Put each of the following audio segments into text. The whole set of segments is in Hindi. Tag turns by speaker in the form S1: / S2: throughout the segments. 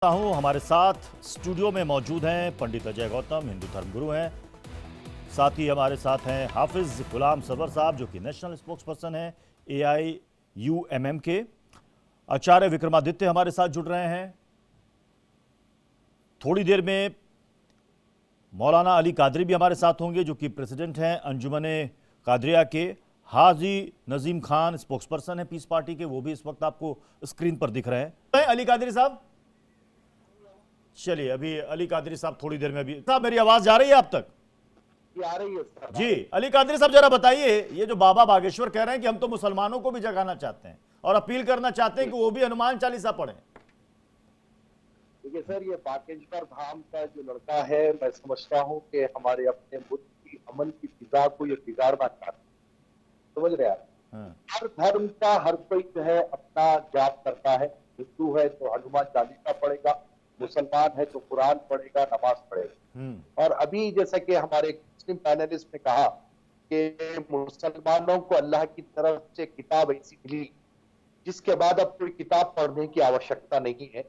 S1: हूं हमारे साथ स्टूडियो में मौजूद हैं पंडित अजय गौतम, हिंदू धर्मगुरु हैं। साथ ही हमारे साथ हैं हाफिज गुलाम सरवर साहब, जो कि नेशनल स्पोक्स पर्सन हैं AIUMM के। आचार्य विक्रमादित्य हमारे साथ जुड़ रहे हैं। थोड़ी देर में मौलाना अली कादरी भी हमारे साथ होंगे, जो कि प्रेसिडेंट हैं अंजुमन कादरिया के। हाजी नजीम खान स्पोक्स पर्सन है पीस पार्टी के, वो भी इस वक्त आपको स्क्रीन पर दिख रहे हैं। अली कादरी साहब, चलिए अभी अली कादरी साहब थोड़ी देर में भी। साहब मेरी आवाज जा रही है आप तक?
S2: आ रही है सर।
S1: जी अली कादरी साहब, जरा बताइए, ये जो बाबा बागेश्वर कह रहे हैं कि हम तो मुसलमानों को भी जगाना चाहते हैं और अपील करना चाहते हैं कि वो भी हनुमान चालीसा पढ़ें।
S2: देखिए सर, ये बागेश्वर धाम का जो लड़का है, मैं समझता हूँ कि हमारे अपने मुल्क की अमन की फिजा को ये बिगाड़ना चाहता है। समझ रहे आप? हर धर्म का हर कोई जो है अपना जाप करता है। हिंदू है तो हनुमान चालीसा पढ़ेगा, मुसलमान है तो कुरान पढ़ेगा, नमाज पढ़ेगा। और अभी जैसा कि हमारे मुस्लिम पैनलिस्ट ने कहा कि मुसलमानों को अल्लाह की तरफ से किताब ऐसी मिली जिसके बाद अब कोई किताब पढ़ने की आवश्यकता नहीं है,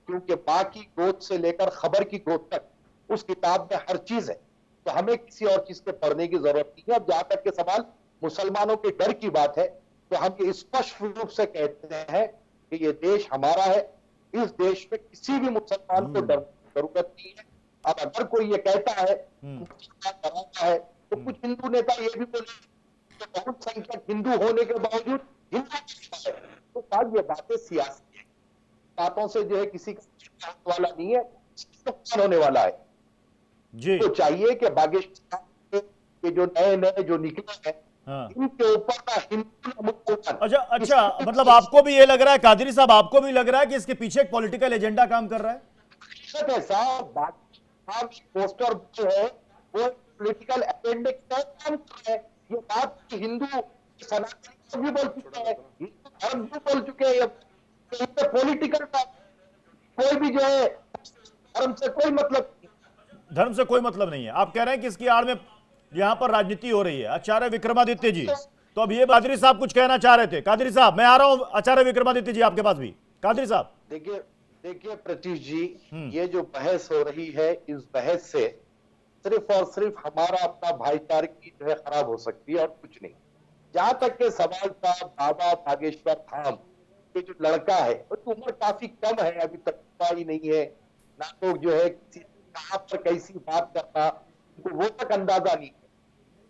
S2: क्योंकि माँ की गोद से लेकर खबर की गोद तक उस किताब में हर चीज है। तो हमें किसी और चीज के पढ़ने की जरूरत नहीं है। अब जहां तक के सवाल मुसलमानों के डर की बात है, तो हम ये स्पष्ट रूप से कहते हैं कि ये देश हमारा है। इस देश में किसी भी मुसलमान को जरूरत नहीं है। अब अगर कोई ये कहता है डराता है, तो कुछ हिंदू नेता ये भी बोले कि बहुत संख्यक हिंदू होने के बावजूद हिंदू है। तो साहब ये बातें सियासी है, बातों से जो है किसी का वाला नहीं है, नुकसान होने वाला है जी। तो चाहिए कि बागेश्वर के जो नए जो निकले हैं, इनके ऊपर ना हिंदू।
S1: अच्छा, मतलब आपको भी ये लग रहा है कादरी साहब, आपको भी लग रहा है कि इसके पीछे एक पॉलिटिकल एजेंडा काम कर रहा है?
S2: पोस्टर जो है वो पॉलिटिकल एजेंडे का काम कर रहा है। ये बात हिंदू सनातन भी बोल चुके हैं, हिंदू धर्म भी बोल चुके हैं। इससे पॉलिटिकल का कोई भी जो है धर्म से कोई मतलब नहीं।
S1: धर्म से कोई मतलब नहीं है। आप कह रहे हैं कि इसकी आड़ में यहां पर राजनीति हो रही है। आचार्य विक्रमादित्य जी, तो अब ये कादरी साहब कुछ कहना चाह रहे थे। कादरी साहब मैं आ रहा हूं, आचार्य विक्रमादित्य जी आपके पास भी। कादरी साहब
S2: देखिए प्रतीश जी, ये जो बहस हो रही है, इस बहस से सिर्फ और सिर्फ हमारा अपना भाईचारे की जो है खराब हो सकती है और कुछ नहीं। जहां तक के सवाल था बाबा बागेश्वर धाम, ये जो लड़का है उसकी उम्र काफी कम है, अभी तक ही नहीं है ना। लोग जो है कहां पर कैसी बात करना वो तक अंदाजा नहीं है।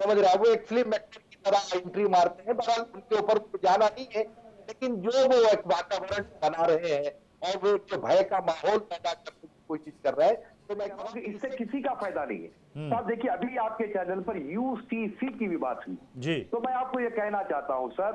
S2: समझ रहा है? वो एक फिल्म एक्टर की तरह एंट्री मारते हैं। बहरहाल उनके ऊपर जाना नहीं है, लेकिन जो वो एक वातावरण बना रहे हैं और वो जो भय का माहौल पैदा करने की कोशिश कर रहे हैं, तो मैं कहूँगा
S3: इससे किसी का फायदा नहीं है। तो आप देखिए, अभी आपके चैनल पर UCC की भी बात हुई
S1: जी,
S3: तो मैं आपको ये कहना चाहता हूं सर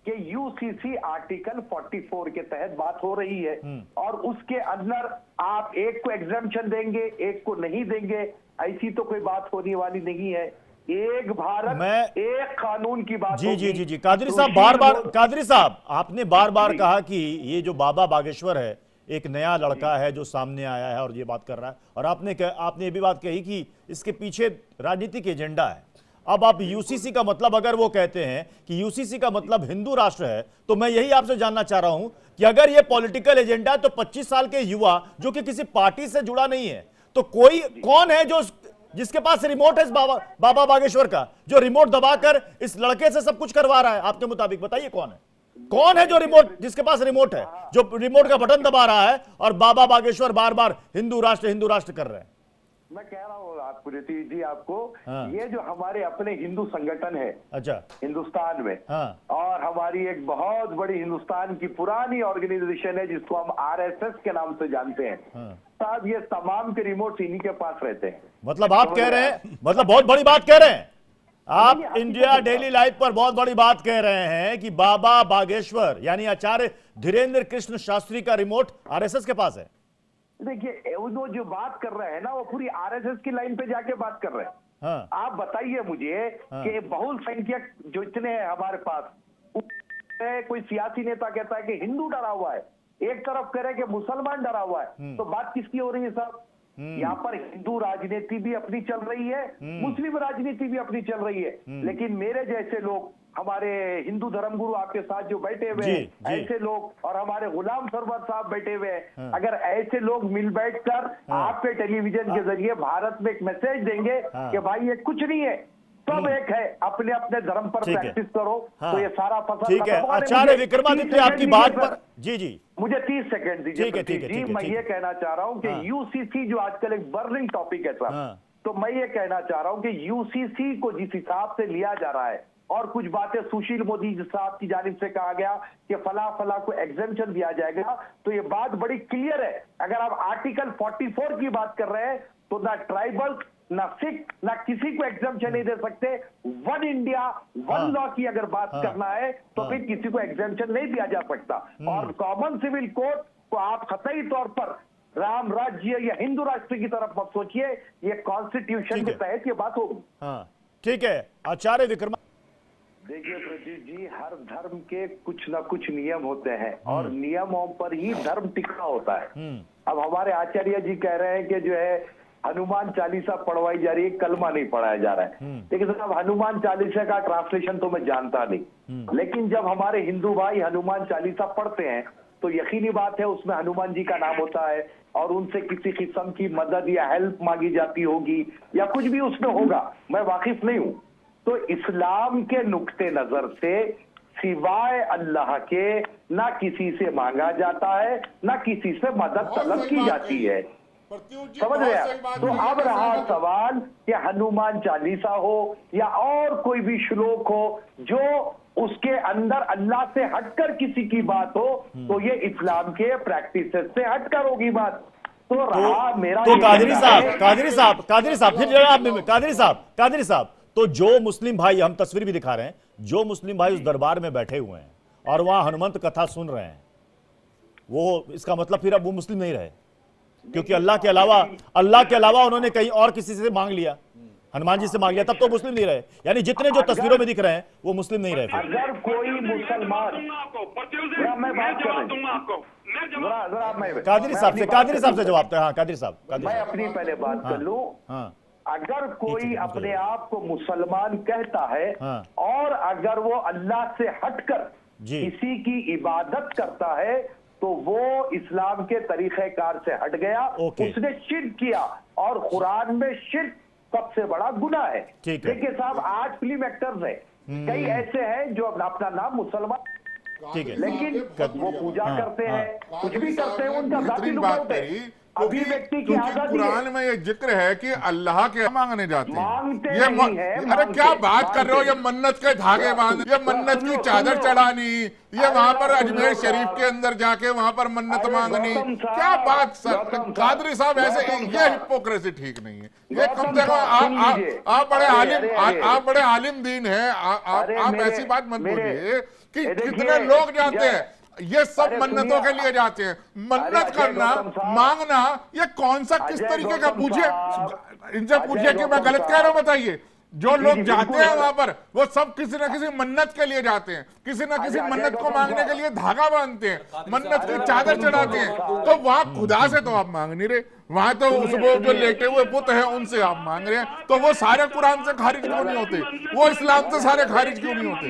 S3: कि UCC आर्टिकल 44 के तहत बात हो रही है और उसके अंदर आप एक को एग्जम्पशन देंगे, एक को नहीं देंगे, ऐसी तो कोई बात होने वाली नहीं है। एक भारत एक कानून की बात।
S1: जी कादरी साहब, कादरी साहब आपने बार बार कहा कि ये जो बाबा बागेश्वर है एक नया लड़का है जो सामने आया है और ये बात कर रहा है, और आपने ये भी बात कही कि इसके पीछे राजनीतिक एजेंडा है। अब आप UCC का मतलब, अगर वो कहते हैं कि UCC का मतलब हिंदू राष्ट्र है, तो मैं यही आपसे जानना चाह रहा हूं कि अगर ये पॉलिटिकल एजेंडा है तो 25 साल के युवा जो कि किसी पार्टी से जुड़ा नहीं है, तो कौन है जो जिसके पास रिमोट है इस बाबा बागेश्वर का, जो रिमोट दबाकर इस लड़के से सब कुछ करवा रहा है? आपके मुताबिक बताइए कौन है जो रिमोट, जिसके पास रिमोट है, जो रिमोट का बटन दबा रहा है और बाबा बागेश्वर बार बार हिंदू राष्ट्र कर रहे हैं?
S3: मैं कह रहा हूँ आपको जी, आपको ये जो हमारे अपने हिंदू संगठन है
S1: अच्छा
S3: हिंदुस्तान में, और हमारी एक बहुत बड़ी हिंदुस्तान की पुरानी ऑर्गेनाइजेशन है जिसको हम RSS के नाम से जानते हैं साहब, ये तमाम के रिमोट इन्हीं के पास रहते हैं।
S1: मतलब आप कह रहे हैं, मतलब बहुत बड़ी बात कह रहे हैं आप, इंडिया डेली लाइफ पर बहुत बड़ी बात कह रहे हैं कि बाबा बागेश्वर यानी आचार्य धीरेन्द्र कृष्ण शास्त्री का रिमोट RSS के पास है।
S3: देखिए वो जो बात कर रहे हैं ना, वो पूरी RSS की लाइन पे जाके बात कर रहे हैं। आप बताइए मुझे कि बहुसंख्यक जो इतने हैं हमारे पास, कोई सियासी नेता कहता है कि हिंदू डरा हुआ है, एक तरफ कह रहे हैं कि मुसलमान डरा हुआ है, तो बात किसकी हो रही है साहब? यहाँ पर हिंदू राजनीति भी अपनी चल रही है, मुस्लिम राजनीति भी अपनी चल रही है, लेकिन मेरे जैसे लोग, हमारे हिंदू धर्मगुरु आपके साथ जो बैठे हुए हैं ऐसे लोग, और हमारे गुलाम सरवर साहब बैठे हुए हैं, अगर ऐसे लोग मिल बैठकर आपके टेलीविजन के जरिए भारत में एक मैसेज देंगे कि भाई ये कुछ नहीं है, सब एक है, अपने अपने धर्म पर प्रैक्टिस करो, तो ये सारा फसल
S1: ठीक है। आचार्य विक्रमादित्य आपकी बात पर जी
S3: मुझे 30 सेकंड दीजिए।
S1: ठीक है,
S3: मैं ये कहना चाह रहा हूँ कि यूसीसी जो आजकल एक बर्निंग टॉपिक है सर, तो मैं ये कहना चाह रहा हूँ कि यूसीसी को जिस हिसाब से लिया जा रहा है, और कुछ बातें सुशील मोदी साहब की जानिब से कहा गया कि फला फला को एग्जेम्पशन दिया जाएगा, तो ये बात बड़ी क्लियर है। अगर आप आर्टिकल 44 की बात कर रहे हैं तो ना ट्राइबल, ना सिख, ना किसी को एग्जेम्पशन नहीं दे सकते। वन इंडिया वन लॉ की अगर बात करना है तो फिर किसी को एग्जेम्पशन नहीं दिया जा सकता। और कॉमन सिविल कोड को आप कतई तौर पर राम राज्य या हिंदू राष्ट्र की तरफ मत सोचिए, ये कॉन्स्टिट्यूशन के तहत ये बात होगी।
S1: ठीक है। आचार्य विक्रमा,
S3: देखिए प्रतीक जी, हर धर्म के कुछ ना कुछ नियम होते हैं और नियमों पर ही धर्म टिका होता है। अब हमारे आचार्य जी कह रहे हैं कि जो है हनुमान चालीसा पढ़वाई जा रही है, कलमा नहीं पढ़ाया जा रहा है। लेकिन साहब हनुमान चालीसा का ट्रांसलेशन तो मैं जानता नहीं, लेकिन जब हमारे हिंदू भाई हनुमान चालीसा पढ़ते हैं तो यकीनी बात है उसमें हनुमान जी का नाम होता है और उनसे किसी किस्म की मदद या हेल्प मांगी जाती होगी या कुछ भी उसमें होगा, मैं वाकिफ नहीं हूं। तो इस्लाम के नुक्ते नजर से सिवाय अल्लाह के ना किसी से मांगा जाता है, ना किसी से मदद तलब की जाती है, समझ रहे हैं? तो अब रहा सवाल कि हनुमान चालीसा हो या और कोई भी श्लोक हो जो उसके अंदर अल्लाह से हटकर किसी की बात हो, तो ये इस्लाम के प्रैक्टिस से हटकर होगी बात। तो रहा मेरा
S1: तो कादरी साहब फिर जरा आप कादरी साहब, तो जो मुस्लिम भाई, हम तस्वीर भी दिखा रहे हैं, जो मुस्लिम भाई उस दरबार में बैठे हुए हैं और वहां हनुमंत कथा सुन रहे हैं, वो इसका मतलब फिर अब वो मुस्लिम नहीं रहे, क्योंकि अल्लाह के अलावा उन्होंने कहीं और किसी से मांग लिया, हनुमान जी से मांग लिया, तब तो मुस्लिम नहीं रहे। यानी जितने जो तस्वीरों में दिख रहे हैं वो मुस्लिम नहीं रहे।
S3: अगर कोई मुसलमान, मैं बात कर
S1: कादरी साहब से जवाब दे। हाँ कादरी साहब,
S3: मैं अपनी पहले बात कर लूं। अगर कोई अपने आप को मुसलमान कहता है और अगर वो अल्लाह से हटकर किसी की इबादत करता है तो वो इस्लाम के तरीक़ेकार से हट गया, उसने शिर्क किया, और कुरान में शिर्क सबसे बड़ा गुनाह है। देखिए साहब, आज फिल्म एक्टर्स हैं, कई ऐसे हैं जो अपना नाम मुसलमान,
S1: ठीक है,
S3: लेकिन वो पूजा करते हैं, कुछ भी करते हैं, उनका जाती लुकाउट है। अभी व्यक्ति की आजादी है।
S4: कुरान में ये जिक्र है कि अल्लाह के मांगने जाते हैं।
S3: अरे
S4: क्या बात कर रहे हो, ये मन्नत के धागे बांध, ये मन्नत की चादर चढ़ानी, ये वहां पर अजमेर शरीफ के अंदर जाके वहां पर मन्नत मांगनी, क्या बात सर कादरी साहब, ऐसे ये हिपोक्रेसी ठीक नहीं है। ये कम से कम आप बड़े आलिम दीन है, आप ऐसी बात मत बोलिए कि कितने लोग जाते हैं, ये सब मन्नतों के लिए जाते हैं। मन्नत करना, मांगना, ये कौन सा किस तरीके का, पूछिए इनसे, पूछिए कि मैं गलत कह रहा हूं, बताइए। जो लोग जाते हैं वहां पर वो सब किसी न किसी मन्नत के लिए जाते हैं, किसी न किसी मन्नत को मांगने के लिए धागा बांधते हैं, मन्नत की चादर चढ़ाते हैं। तो वहां खुदा से तो आप मांग नहीं रहे, वहां तो उस वो जो लेटे हुए बुत हैं उनसे आप मांग रहे हैं, तो वो सारे कुरान से खारिज क्यों नहीं होते, वो इस्लाम से सारे खारिज क्यों नहीं होते?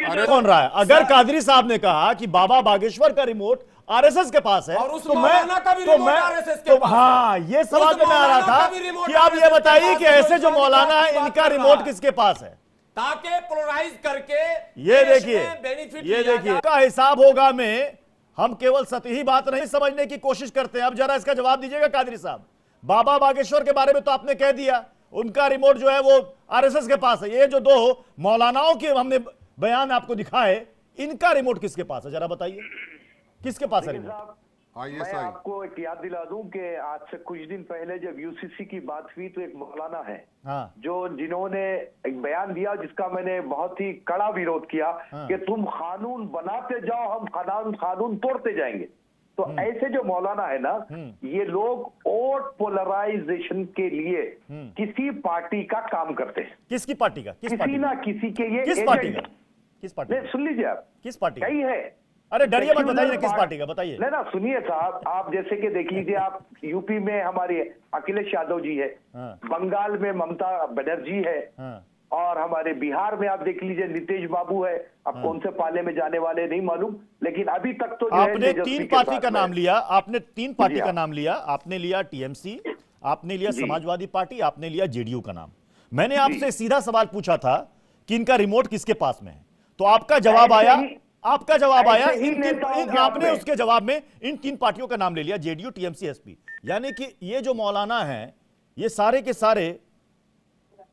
S1: अरे कौन रहा है? अगर कादरी साहब ने कहा कि बाबा बागेश्वर का रिमोट आरएसएस के पास है,
S5: और उस मौलाना का भी रिमोट आरएसएस के पास है।
S1: हाँ, ये सवाल में आ रहा था कि आप ये बताइए कि ऐसे जो मौलाना है इनका रिमोट किसके पास है,
S5: ताकि पोलराइज करके
S1: ये देखिए का हिसाब होगा में हम केवल सतही बात नहीं समझने की कोशिश करते हैं। अब जरा इसका जवाब दीजिएगा कादरी साहब। बाबा बागेश्वर के बारे में तो आपने कह दिया, उनका रिमोट जो है वो आरएसएस के पास है। ये जो दो मौलानाओं के हमने बयान आपको दिखा है, इनका रिमोट किसके पास है, जरा बताइए किसके पास है रिमोट?
S3: मैं आपको एक याद दिला दूं कि आज से कुछ दिन पहले जब यूसीसी की बात हुई तो एक मौलाना है जिन्होंने एक बयान दिया जिसका मैंने बहुत ही कड़ा विरोध किया कि तुम कानून बनाते जाओ, हम कानून तोड़ते जाएंगे। तो ऐसे जो मौलाना है ना, ये लोग वोट पोलराइजेशन के लिए किसी पार्टी का काम करते हैं।
S1: किसकी पार्टी का?
S3: किसी ना किसी के ये
S1: किस पार्टी का?
S3: सुन लीजिए आप,
S1: किस पार्टी?
S3: कई है
S1: अरे डरिए मत,
S3: सेक्युलर
S1: बताइए ना किस पार्टी का, बताइए।
S3: नहीं ना, सुनिए साहब, आप जैसे कि देख लीजिए, आप यूपी में हमारे अखिलेश यादव जी है,
S1: हाँ।
S3: बंगाल में ममता बनर्जी है,
S1: हाँ।
S3: और हमारे बिहार में आप देख लीजिए नीतीश बाबू है। अब कौन से पाले में जाने वाले नहीं मालूम, लेकिन अभी तक तो जो है
S1: आपने
S3: तेजस्वी
S1: 3
S3: के
S1: पार्टी
S3: साथ
S1: का
S3: में।
S1: नाम लिया, आपने 3 पार्टी
S3: जी
S1: का
S3: हाँ।
S1: नाम लिया, आपने लिया टीएमसी, आपने लिया
S3: जी।
S1: समाजवादी पार्टी, आपने लिया जेडीयू का नाम। मैंने आपसे सीधा सवाल पूछा था कि इनका रिमोट किसके पास में है, तो आपका जवाब
S3: ऐसे
S1: आया,
S3: ही-
S1: आपका जवाब आया
S3: ऐसे ही नेताओं के
S1: आपने
S3: हाथ में।
S1: उसके जवाब में इन 3 पार्टियों का नाम ले लिया, जेडीयू, टीएमसी, एसपी। यानी कि ये जो मौलाना हैं, ये सारे के सारे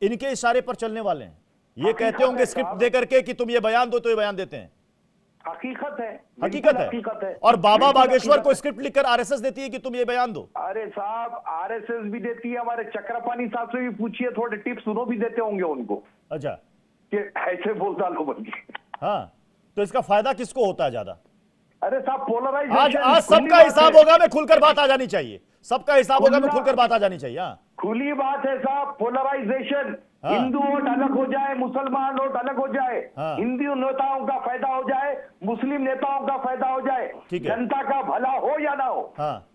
S1: इनके इशारे पर चलने वाले हैं। ये
S3: हकीकत
S1: कहते होंगे
S3: है
S1: स्क्रिप्ट
S3: साहब।
S1: दे करके कि तुम ये बयान दो, तो ये बयान देते हैं।
S3: हकीकत है,
S1: हकीकत
S3: बिल्कुल
S1: है।
S3: हकीकत है।
S1: और बाबा
S3: बिल्कुल
S1: बागेश्वर
S3: हकीकत
S1: को
S3: है।
S1: स्क्रिप्ट लिखकर आरएसएस देती है कि तुम ये बयान दो।
S3: अरे साहब, आरएसएस भी देती है, हमारे चक्रपाणी साहब से भी पूछिए, थोड़े टिप्स उन्होंने भी देते होंगे उनको
S1: अच्छा,
S3: कि ऐसे बोल डालो बन के।
S1: हाँ, तो इसका फायदा किसको होता है ज्यादा?
S3: अरे साहब, पोलराइजेशन
S1: आज सबका हिसाब होगा में खुलकर बात आ जानी चाहिए, सबका हिसाब होगा में खुलकर बात आ जानी चाहिए। हाँ,
S3: खुली बात है साहब, पोलराइजेशन।
S1: हाँ।
S3: हिंदू वोट अलग हो जाए, मुसलमान वोट अलग हो जाए,
S1: हाँ।
S3: हिंदू नेताओं का फायदा हो जाए, मुस्लिम नेताओं का फायदा हो जाए,
S1: ठीक है।
S3: जनता का भला हो या ना हो।
S1: हाँ,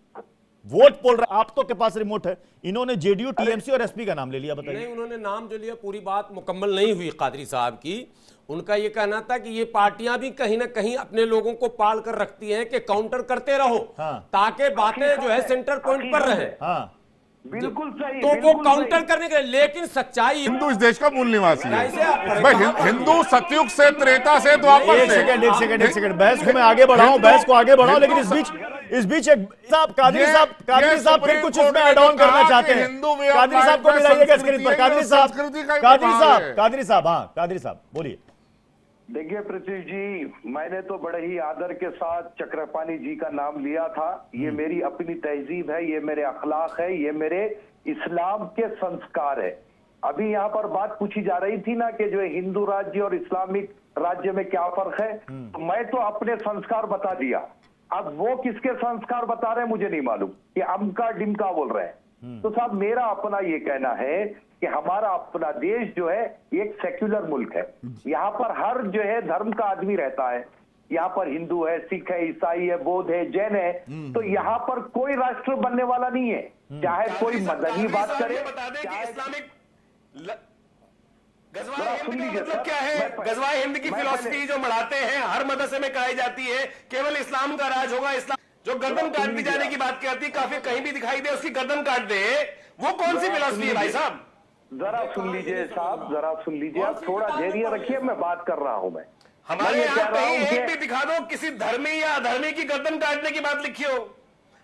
S1: वोट पोल रहा, आप तो के पास रिमोट है, इन्होंने जेडीयू, टीएमसी और एसपी का नाम ले लिया, बताइए।
S5: नहीं, उन्होंने नाम जो लिया, पूरी बात मुकम्मल नहीं हुई कादरी साहब की। उनका ये कहना था कि ये पार्टियां भी कहीं ना कहीं अपने लोगों को पाल कर रखती हैं कि काउंटर करते रहो,
S1: हाँ।
S5: ताकि बातें जो है सेंटर पॉइंट पर रहे।
S1: हाँ,
S3: बिल्कुल सही,
S5: तो वो
S3: बिल्कुल
S5: काउंटर
S3: सही।
S5: करने के लिए, लेकिन सच्चाई
S4: हिंदू इस देश का मूल निवासी है
S5: कैसे आप करें?
S4: भाई। हिंदू सतयुग से, त्रेता से, द्वापर
S1: एक
S4: से।
S1: सेकंड, एक सेकंड, एक सेकंड, बहस को मैं आगे बढ़ाऊं, बहस को आगे बढ़ाऊं, लेकिन इस बीच एक साहब, कादरी साहब फिर कुछ इसमें ऐड ऑन करना चाहते हैं। कादरी साहब को मिलाइएगा स्क्रीन पर। कादरी साहब, हाँ, कादरी साहब बोलिए।
S3: देखिए पृथ्वी जी, मैंने तो बड़े ही आदर के साथ चक्रपाणी जी का नाम लिया था। ये मेरी अपनी तहजीब है, ये मेरे अखलाक है, ये मेरे इस्लाम के संस्कार है। अभी यहाँ पर बात पूछी जा रही थी ना कि जो है हिंदू राज्य और इस्लामिक राज्य में क्या फर्क है, तो मैं तो अपने संस्कार बता दिया। अब वो किसके संस्कार बता रहे हैं मुझे नहीं मालूम, कि अमका डिमका बोल रहे हैं। तो साहब, मेरा अपना ये कहना है कि हमारा अपना देश जो है एक सेक्युलर मुल्क है। यहाँ पर हर जो है धर्म का आदमी रहता है। यहाँ पर हिंदू है, सिख है, ईसाई है, बौद्ध है, जैन है। तो यहाँ पर कोई राष्ट्र बनने वाला नहीं है, चाहे कोई मदनी बात करे,
S6: बता दें कि
S3: चाहे
S6: इस्लामिक
S3: जरा
S6: गजवाए
S3: सुन
S6: हिंद का
S3: लीजिए
S6: मतलब
S3: सर,
S6: क्या है?
S3: मैं-
S6: गजवाए हिंद की
S3: मैं
S6: फिलॉसफी
S3: पहले-
S6: जो बढ़ाते हैं, हर मदरसे में कही जाती है केवल इस्लाम का राज होगा। इस्लाम जो गर्दन काट दी जाने की बात करती है, काफी कहीं भी दिखाई दे उसकी गर्दन काट दे, वो कौन सी फिलॉसफी है भाई साहब?
S3: जरा सुन लीजिए साहब, जरा सुन लीजिए, आप थोड़ा धैर्य रखिए, मैं बात कर रहा हूं। मैं
S6: हमारे
S3: ये
S6: यहाँ
S3: कह रहा
S6: कहीं
S3: हूं
S6: एक
S3: कि-
S6: भी दिखा दो किसी धर्मी या अधर्मी की गर्दन काटने की बात लिखी हो।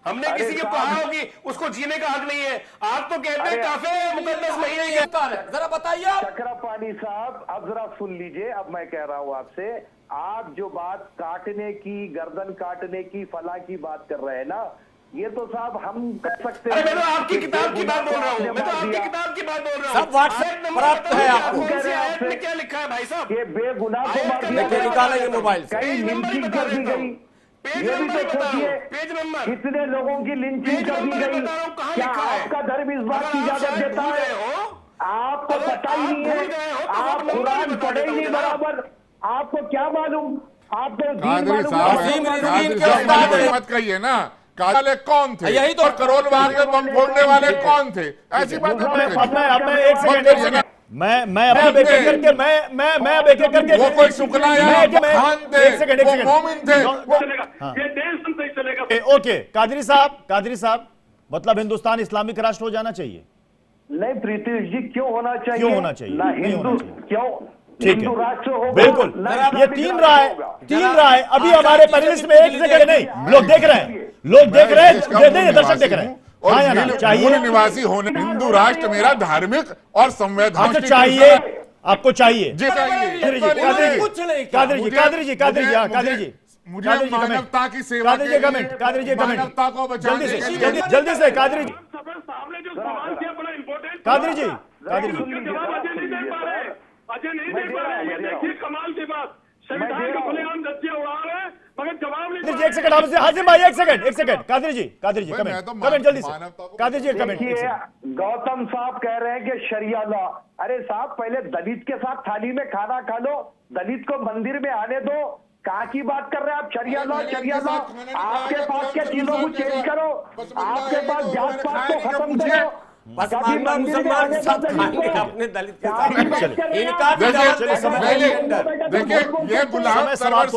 S6: हमने
S3: अरे
S6: किसी को
S3: साहब-
S6: कहा हो कि उसको जीने का हक नहीं है। आप तो कहते हैं
S3: अरे-
S6: काफिर मुकद्दस महीने के
S5: जरा बताइए आप।
S3: चक्रपाणी साहब, अब जरा सुन लीजिए। अब मैं कह रहा हूं आपसे, आप जो बात काटने की, गर्दन काटने की, फला की बात कर रहे हैं ना, ये तो साहब हम कर सकते
S6: अरे
S3: हैं।
S6: मैं तो आपकी
S3: कि
S6: किताब की बात बोल रहा हूँ,
S3: आपने
S6: मैं तो
S3: मार
S6: आपकी
S3: दिया।
S6: किताब की बात बोल रहा हूँ।
S5: सब व्हाट्सएप
S6: आयत नंबर
S5: प्राप्त
S6: बताओ
S5: है
S6: कि
S5: आपको।
S6: कौन सी
S3: कह रहे हैं
S6: आयत में
S3: आपसे।
S6: क्या लिखा है भाई साहब?
S3: ये बेगुनाह को
S6: आयत
S3: मार
S6: का
S3: दिया
S6: नंबर
S3: गया।
S5: निकालेंगे मोबाइल से।
S3: कहीं
S6: पेज नंबर ही
S3: लिंचिंग
S6: बता
S3: कर दी
S6: देता हूँ।
S3: गई।
S6: पेज
S3: ये भी
S6: नंबर ही
S3: तो
S6: बता रहा हूँ,
S3: सोचिए,
S6: पेज नंबर।
S3: कितने लोगों की लिंचिंग
S6: पेज
S3: कर दी
S6: नंबर ही
S3: गई।
S6: बता रहा हूँ, कहाँ
S3: क्या
S6: लिखा है?
S3: आपका धर्म इस बात
S6: अगर
S3: की
S6: आप
S3: इजाजत
S6: शायद
S3: देता
S6: भूल
S3: है?
S6: गए हो,
S3: आपको
S6: अगर
S3: पता ही
S6: आप
S3: नहीं
S6: भूल गए हो
S3: है,
S6: तो
S3: आप
S6: आप नंबर
S3: कुरान
S6: भी बता
S3: पढ़े ही
S6: देता
S3: नहीं
S6: हूँ जरा।
S3: बराबर। आपको क्या मालूम? आपको दीन
S4: कादरी
S3: मालूम
S4: साहब,
S3: है?
S5: वसीम
S4: कादरी
S5: रिजवीन के
S4: साहब,
S5: उस्ताद
S4: ये
S5: हैं।
S4: मत कहिए ना। काले कौन थे?
S5: यही तो-
S4: और करोल बाग में बम फोड़ने वाले कौन थे? ऐसी बातें मत करिए।
S1: अब मैं एक सेकंड,
S4: मत करिए ना।
S1: मैं अब एक एक करके मैं अब एक एक करके
S4: वो कोई शुक्ला या खान थे,
S1: एक सेकंड
S4: वो मोमिन थे।
S7: ये देश हम नहीं चलेगा।
S1: ओके, कादरी साहब, मतलब हिंदुस्तान इस्लामिक राष्ट्र हो जाना चाहिए।
S3: नहीं प्रीति जी, क्यों होना चाहिए?
S1: क्यों होना चाहिए?
S3: ना
S1: नहीं
S3: हिंदू,
S1: होना चाहिए।
S3: क्यों
S1: ठीक
S3: हिंदू
S1: है,
S3: राष्ट्र होगा,
S1: बिल्कुल।
S3: ना
S1: ये
S3: इस्लामिक
S1: तीन
S3: राष्ट्र
S1: राय,
S3: होगा।
S1: अभी हमारे पैनलिस्ट में एक सेकंड नहीं, लोग देख रहे हैं, दर्शक देख रहे हैं।
S4: और
S1: हाँ या ना?
S4: मूल
S1: चाहिए,
S4: निवासी होने, हिंदू राष्ट्र मेरा धार्मिक और संवैधानिक
S1: अच्छा चाहिए, आपको चाहिए।
S4: जी चाहिए।
S1: कादरी जी,
S5: कुछ नहीं किया।
S1: कादरी जी, कादरी जी, कादरी जी, हाँ, कादरी जी,
S4: मुझे
S1: कादरी जी,
S4: मानवता
S1: कमेंट।
S4: की सेवा
S1: कादरी जी
S4: के
S1: कमेंट,
S4: लिए,
S1: कादरी जी कमेंट।
S4: मानवता को बचाने
S1: जल्दी
S4: के
S1: से,
S4: लिए।
S1: जल्दी से कादरी जी,
S7: सामने जो सवाल किया बड़ा इम्पोर्टेंट।
S1: कादरी जी, कादरी जी,
S7: उसका जवाब अजय नहीं दे पा रहे, अजय नहीं दे पा रहे। ये देखिए कमाल की बात, संविधान का खुलेआम धज्जियां उड़ा रहे हैं, मगर जवाब नहीं।
S1: कादरी जी, एक सेकंड, हमसे हाजिम भाई, एक सेकंड, कादरी जी,
S4: भाई, मैं
S1: कमेंट,
S4: तो
S1: कमेंट जल्दी से,
S4: मानवता को-
S1: कादरी जी कमेंट। एक
S3: देखिए,
S1: सेकंड।
S3: गौतम साहब कह रहे हैं कि शरिया लॉ। अरे साहब, पहले दलित के साथ थाली में खाना खा लो, दलित को मंदिर में आने दो, कहाँ की बात कर रहे हैं आप? शरिया लॉ आपके पास क्या चीजों को चेंज करो, आपके पास जात पात को खत्म करो।
S5: पसमानदा मुसलमान के साथ खाएंगे, अपने दलित के साथ
S1: चलिए।
S5: इनका भी
S1: चलिए, समय
S4: देखिए ये गुलाम
S1: समय समाप्त